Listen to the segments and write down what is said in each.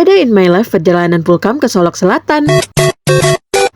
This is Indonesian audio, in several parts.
A Day in My Life perjalanan Pulkam ke Solok Selatan.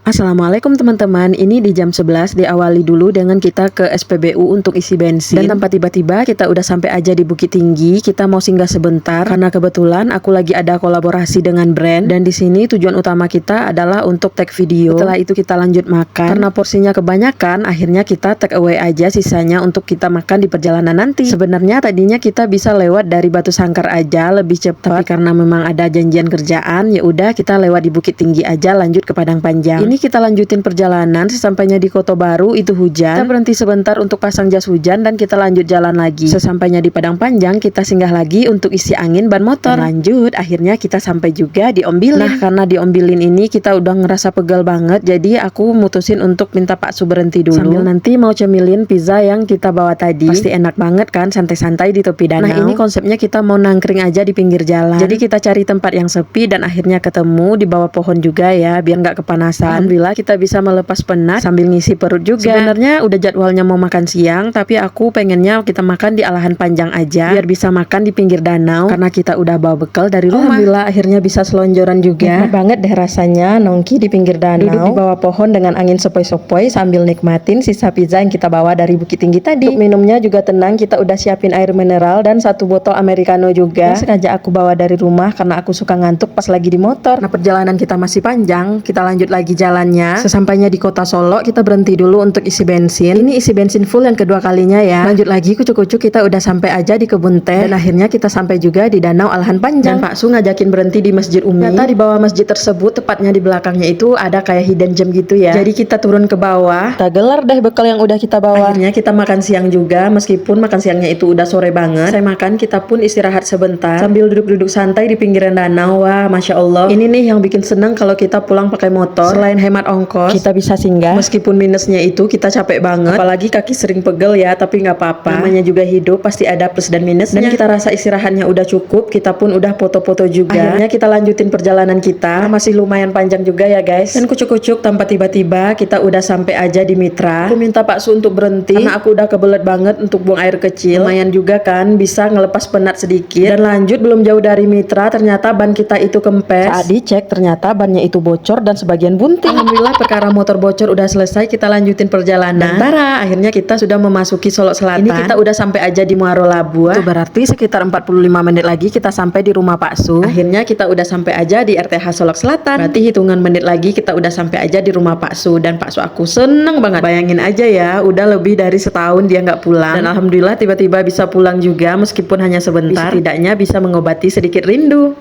Assalamualaikum teman-teman, ini di jam 11 diawali dulu dengan kita ke SPBU untuk isi bensin. Dan tanpa tiba-tiba kita udah sampai aja di Bukit Tinggi. Kita mau singgah sebentar karena kebetulan aku lagi ada kolaborasi dengan brand. Dan di sini tujuan utama kita adalah untuk tag video. Setelah itu kita lanjut makan. Karena porsinya kebanyakan, akhirnya kita take away aja sisanya untuk kita makan di perjalanan nanti. Sebenarnya tadinya kita bisa lewat dari Batu Sangkar aja lebih cepat, tapi karena memang ada janjian kerjaan, ya udah kita lewat di Bukit Tinggi aja lanjut ke Padang Panjang. Ini kita lanjutin perjalanan. Sesampainya di Kota Baru itu hujan. Kita berhenti sebentar untuk pasang jas hujan dan kita lanjut jalan lagi. Sesampainya di Padang Panjang kita singgah lagi untuk isi angin ban motor. Dan lanjut akhirnya kita sampai juga di Ombilin. Nah karena di Ombilin ini kita udah ngerasa pegal banget, jadi aku mutusin untuk minta Pak Su berhenti dulu sambil nanti mau cemilin pizza yang kita bawa tadi. Pasti enak banget kan, santai-santai di tepi danau. Nah ini konsepnya kita mau nangkring aja di pinggir jalan. Jadi kita cari tempat yang sepi dan akhirnya ketemu di bawah pohon juga ya, biar nggak kepanasan. Alhamdulillah kita bisa melepas penat sambil ngisi perut juga. Sebenarnya udah jadwalnya mau makan siang, tapi aku pengennya kita makan di Alahan Panjang aja biar bisa makan di pinggir danau karena kita udah bawa bekal dari rumah. Alhamdulillah akhirnya bisa selonjoran juga. Enak banget deh rasanya nongki di pinggir danau, duduk di bawah pohon dengan angin sepoi-sepoi sambil nikmatin sisa pizza yang kita bawa dari Bukit Tinggi tadi. Untuk minumnya juga tenang, kita udah siapin air mineral dan satu botol americano juga. Yang sengaja aku bawa dari rumah karena aku suka ngantuk pas lagi di motor. Nah perjalanan kita masih panjang, kita lanjut lagi jalannya. Sesampainya di Kota Solok kita berhenti dulu untuk isi bensin. Ini isi bensin full yang kedua kalinya ya. Lanjut lagi kucuk-kucuk kita udah sampai aja di kebun teh. Dan akhirnya kita sampai juga di Danau Alahan Panjang. Dan Pak Su ngajakin berhenti di Masjid Umi. Ternyata di bawah masjid tersebut, tepatnya di belakangnya itu ada kayak hidden gem gitu ya. Jadi kita turun ke bawah, kita gelar deh bekal yang udah kita bawa. Akhirnya kita makan siang juga, meskipun makan siangnya itu udah sore banget. Saya makan, kita pun istirahat sebentar sambil duduk-duduk santai di pinggiran danau. Wah Masya Allah, ini nih yang bikin seneng kalau kita pulang pakai motor. Selain hemat ongkos, kita bisa singgah. Meskipun minusnya itu kita capek banget, apalagi kaki sering pegel ya, tapi nggak apa-apa. Namanya juga hidup, pasti ada plus dan minusnya. Dan kita rasa istirahatnya udah cukup, kita pun udah foto-foto juga. Akhirnya kita lanjutin perjalanan kita, masih lumayan panjang juga ya guys. Dan kucuk-kucuk tanpa tiba-tiba kita udah sampai aja di Mitra. Aku minta Pak Su untuk berhenti karena aku udah kebelet banget untuk buang air kecil. Lumayan juga kan, bisa ngelepas penat sedikit. Dan lanjut belum jauh dari Mitra, ternyata ban kita itu kempes. Saat dicek ternyata bannya itu bocor dan sebagian bunting. Alhamdulillah perkara motor bocor udah selesai, kita lanjutin perjalanan. Tara, akhirnya kita sudah memasuki Solok Selatan. Ini kita udah sampai aja di Muaro Labuan. Itu berarti sekitar 45 menit lagi kita sampai di rumah Pak Su. Akhirnya kita udah sampai aja di RTH Solok Selatan. Berarti hitungan menit lagi kita udah sampai aja di rumah Pak Su. Dan Pak Su aku seneng banget. Bayangin aja ya, udah lebih dari setahun dia nggak pulang. Dan alhamdulillah tiba-tiba bisa pulang juga meskipun hanya sebentar. Setidaknya bisa mengobati sedikit rindu.